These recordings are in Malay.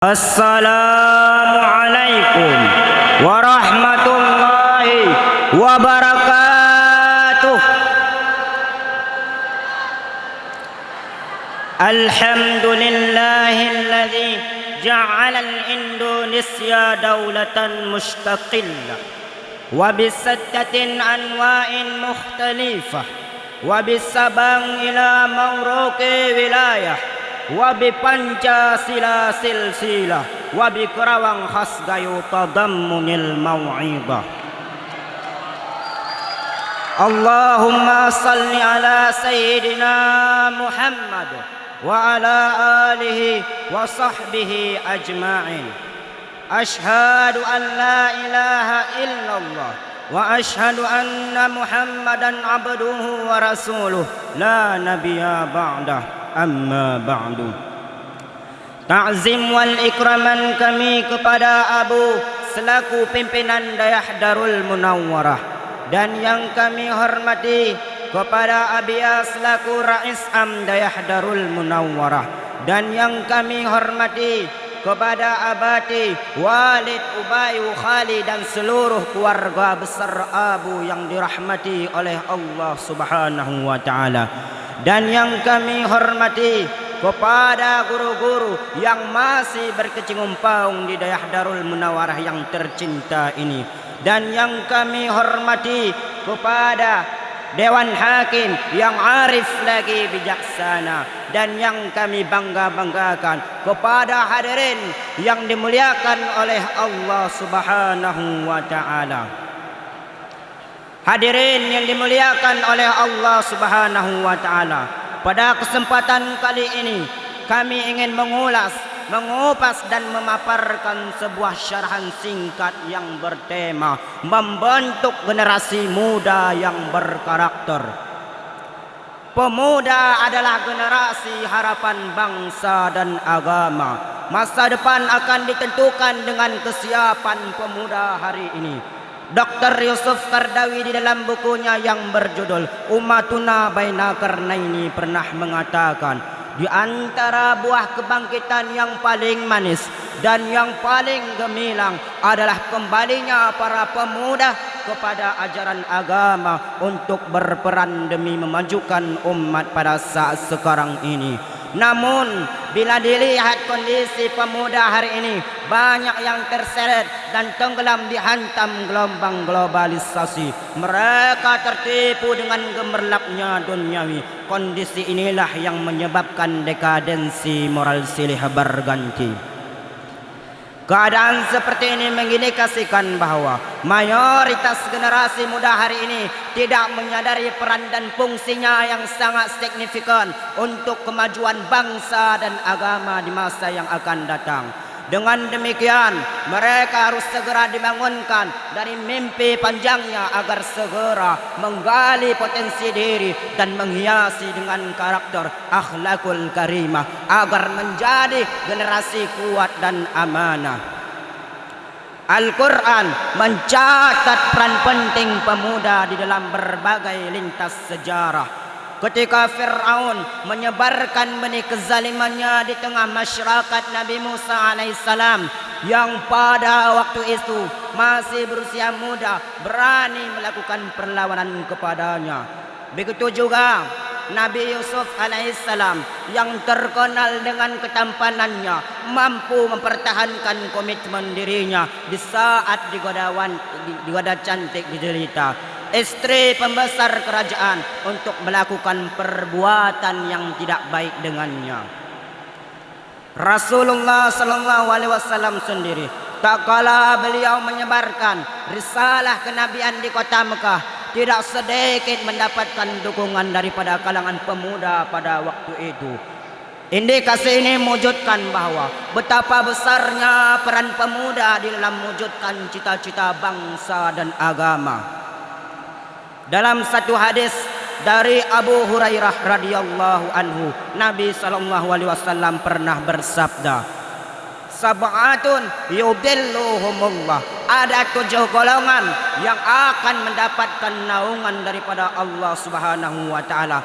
Assalamualaikum warahmatullahi wabarakatuh. Alhamdulillahilladzi ja'ala al-Indonesia dawlatan mustaqillah wa bisattatin anwa'in mukhtalifah wa bisabang ila mawruqi wilayah wa bi pancasila silsilah wa bi kerawang khas gayu tadammunil mau'idah. Allahumma salli ala sayyidina Muhammad wa ala alihi wa sahbihi ajma'in. Ashhadu an la ilaha illallah wa ashhadu anna Muhammadan abduhu wa rasuluh la nabiyya ba'dah. Amma ba'du. Ta'zim wal ikraman kami kepada Abu selaku pimpinan Dayah Darul Munawwarah, dan yang kami hormati kepada Abia selaku Rais Am Dayah Darul Munawwarah, dan yang kami hormati kepada Abati, Walid, Ubayu, Khali dan seluruh keluarga besar Abu yang dirahmati oleh Allah Subhanahu wa taala. Dan yang kami hormati kepada guru-guru yang masih berkecimpung di Dayah Darul Munawwarah yang tercinta ini, dan yang kami hormati kepada Dewan Hakim yang arif lagi bijaksana, dan yang kami bangga-banggakan kepada hadirin yang dimuliakan oleh Allah Subhanahu wa taala. Hadirin yang dimuliakan oleh Allah Subhanahu wa taala, pada kesempatan kali ini kami ingin mengupas dan memaparkan sebuah syarahan singkat yang bertema membentuk generasi muda yang berkarakter. Pemuda adalah generasi harapan bangsa dan agama. Masa depan akan ditentukan dengan kesiapan pemuda hari ini. Dr. Yusuf Qardawi di dalam bukunya yang berjudul Ummatuna Baina Qarnaini pernah mengatakan, di antara buah kebangkitan yang paling manis dan yang paling gemilang adalah kembalinya para pemuda kepada ajaran agama untuk berperan demi memajukan umat pada saat sekarang ini. Namun bila dilihat kondisi pemuda hari ini, banyak yang terseret dan tenggelam dihantam gelombang globalisasi. Mereka tertipu dengan gemerlapnya duniawi. Kondisi inilah yang menyebabkan dekadensi moral silih berganti. Keadaan seperti ini mengindikasikan bahwa mayoritas generasi muda hari ini tidak menyadari peran dan fungsinya yang sangat signifikan untuk kemajuan bangsa dan agama di masa yang akan datang. Dengan demikian, mereka harus segera dibangunkan dari mimpi panjangnya agar segera menggali potensi diri dan menghiasi dengan karakter akhlakul karimah agar menjadi generasi kuat dan amanah. Al-Quran mencatat peran penting pemuda di dalam berbagai lintas sejarah. Ketika Fir'aun menyebarkan benih kezalimannya di tengah masyarakat Nabi Musa alaihissalam yang pada waktu itu masih berusia muda, berani melakukan perlawanan kepadanya. Begitu juga Nabi Yusuf alaihissalam yang terkenal dengan ketampanannya mampu mempertahankan komitmen dirinya di saat digoda cantik dijelita istri pembesar kerajaan untuk melakukan perbuatan yang tidak baik dengannya. Rasulullah sallallahu alaihi wasallam sendiri tak kala beliau menyebarkan risalah kenabian di kota Mekah, tidak sedikit mendapatkan dukungan daripada kalangan pemuda pada waktu itu. Indikasi ini mewujudkan bahwa betapa besarnya peran pemuda di dalam mewujudkan cita-cita bangsa dan agama. Dalam satu hadis dari Abu Hurairah radhiyallahu anhu, Nabi sallallahu alaihi wasallam pernah bersabda, sab'atun yudilluhumullah, ada 7 golongan yang akan mendapatkan naungan daripada Allah Subhanahu wa taala.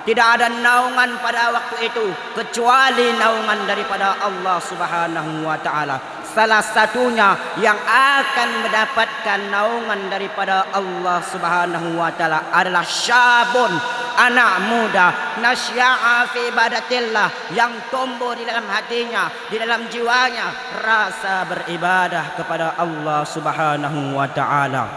Tidak ada naungan pada waktu itu kecuali naungan daripada Allah Subhanahu wa taala. Salah satunya yang akan mendapatkan naungan daripada Allah Subhanahu wa taala adalah syabun, anak muda, nasya'a fi ibadatillah, yang tumbuh di dalam hatinya, di dalam jiwanya rasa beribadah kepada Allah Subhanahu wa taala.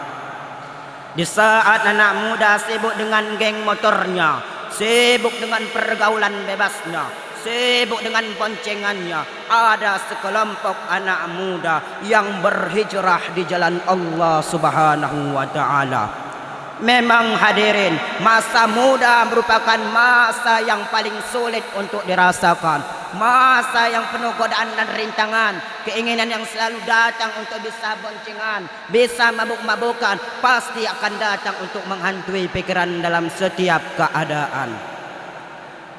Di saat anak muda sibuk dengan geng motornya, sibuk dengan pergaulan bebasnya, sibuk dengan boncengannya, ada sekelompok anak muda yang berhijrah di jalan Allah Subhanahu wa taala. Memang hadirin, masa muda merupakan masa yang paling sulit untuk dirasakan. Masa yang penuh godaan dan rintangan, keinginan yang selalu datang untuk bisa boncengan, bisa mabuk-mabukan, pasti akan datang untuk menghantui pikiran dalam setiap keadaan.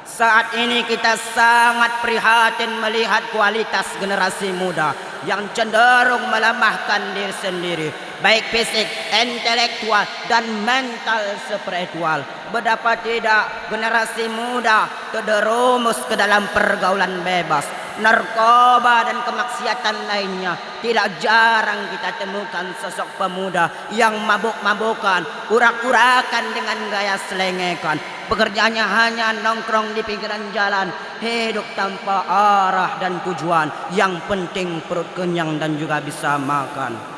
Saat ini kita sangat prihatin melihat kualitas generasi muda yang cenderung melemahkan diri sendiri, baik fisik, intelektual, dan mental spiritual. Betapa tidak generasi muda terjerumus ke dalam pergaulan bebas, narkoba, dan kemaksiatan lainnya. Tidak jarang kita temukan sosok pemuda yang mabuk-mabukan, urak-urakan dengan gaya selengekan. Pekerjaannya hanya nongkrong di pinggiran jalan, hidup tanpa arah dan tujuan. Yang penting perut kenyang dan juga bisa makan.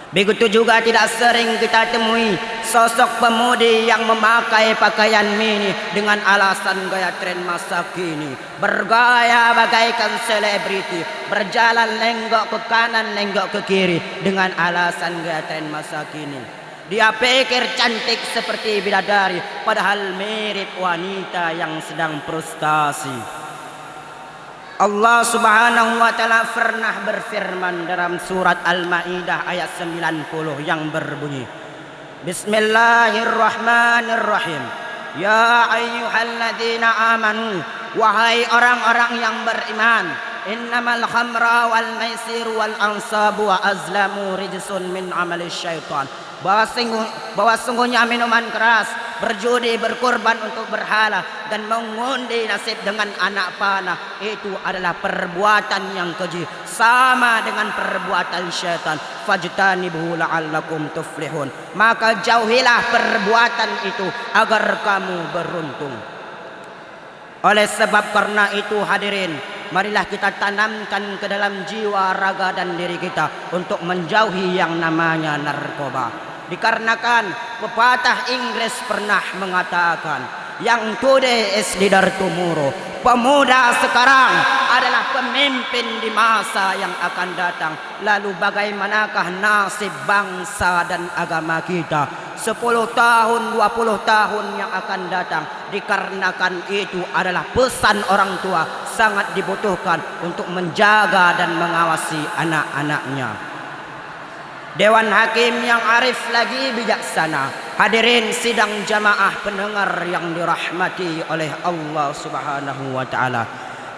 Begitu juga tidak sering kita temui sosok pemudi yang memakai pakaian mini dengan alasan gaya tren masa kini, bergaya bagaikan selebriti, berjalan lenggok ke kanan lenggok ke kiri dengan alasan gaya tren masa kini. Dia pikir cantik seperti bidadari, padahal mirip wanita yang sedang frustasi. Allah Subhanahu wa taala pernah berfirman dalam surat Al-Maidah ayat 90 yang berbunyi, Bismillahirrahmanirrahim. Ya ayyuhalladzina amanu, wahai orang-orang yang beriman, innamal khamra wal maisir wal ansabu wa azlamu rijsun min amali syaitan. Bahwa sungguhnya minuman keras, berjudi, berkorban untuk berhala, dan mengundi nasib dengan anak panah, itu adalah perbuatan yang keji, sama dengan perbuatan syaitan. Fajtanibuhu la'allakum tuflihun. Maka jauhilah perbuatan itu agar kamu beruntung. Oleh sebab karena itu hadirin, marilah kita tanamkan ke dalam jiwa, raga, dan diri kita untuk menjauhi yang namanya narkoba. Dikarenakan pepatah Inggris pernah mengatakan, yang today is leader tomorrow. Pemuda sekarang adalah pemimpin di masa yang akan datang. Lalu bagaimanakah nasib bangsa dan agama kita 10 tahun, 20 tahun yang akan datang? Dikarenakan itu adalah pesan orang tua sangat dibutuhkan untuk menjaga dan mengawasi anak-anaknya. Dewan Hakim yang arif lagi bijaksana, hadirin sidang jamaah pendengar yang dirahmati oleh Allah Subhanahu wa taala.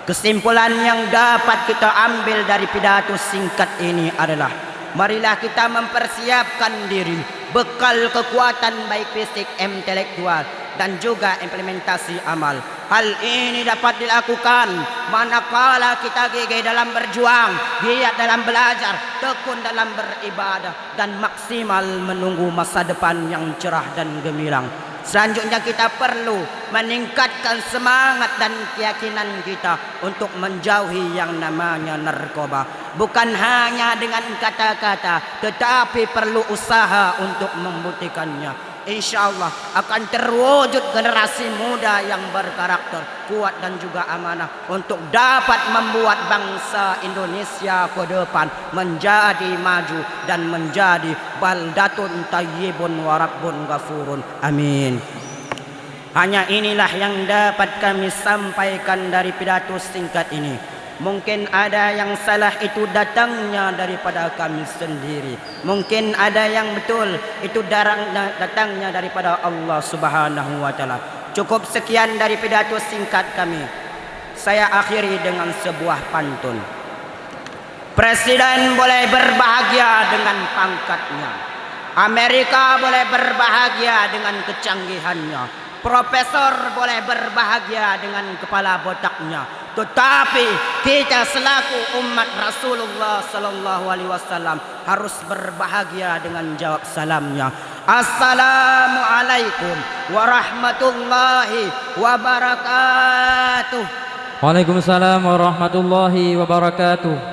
Kesimpulan yang dapat kita ambil dari pidato singkat ini adalah, marilah kita mempersiapkan diri, bekal kekuatan baik fisik, intelektual, dan juga implementasi amal. Hal ini dapat dilakukan manakala kita gigih dalam berjuang, giat dalam belajar, tekun dalam beribadah, dan maksimal menunggu masa depan yang cerah dan gemilang. Selanjutnya kita perlu meningkatkan semangat dan keyakinan kita untuk menjauhi yang namanya narkoba. Bukan hanya dengan kata-kata, tetapi perlu usaha untuk membuktikannya. InsyaAllah akan terwujud generasi muda yang berkarakter kuat dan juga amanah untuk dapat membuat bangsa Indonesia ke depan menjadi maju dan menjadi baldatun tayyibun wa rabbun ghafurun. Amin. Hanya inilah yang dapat kami sampaikan dari pidato singkat ini. Mungkin ada yang salah, itu datangnya daripada kami sendiri. Mungkin ada yang betul, itu datangnya daripada Allah Subhanahu wa taala. Cukup sekian dari pidato singkat kami. Saya akhiri dengan sebuah pantun. Presiden boleh berbahagia dengan pangkatnya, Amerika boleh berbahagia dengan kecanggihannya, Profesor boleh berbahagia dengan kepala botaknya, tetapi kita selaku umat Rasulullah sallallahu alaihi wasallam harus berbahagia dengan jawab salamnya. Assalamualaikum warahmatullahi wabarakatuh. Waalaikumsalam warahmatullahi wabarakatuh.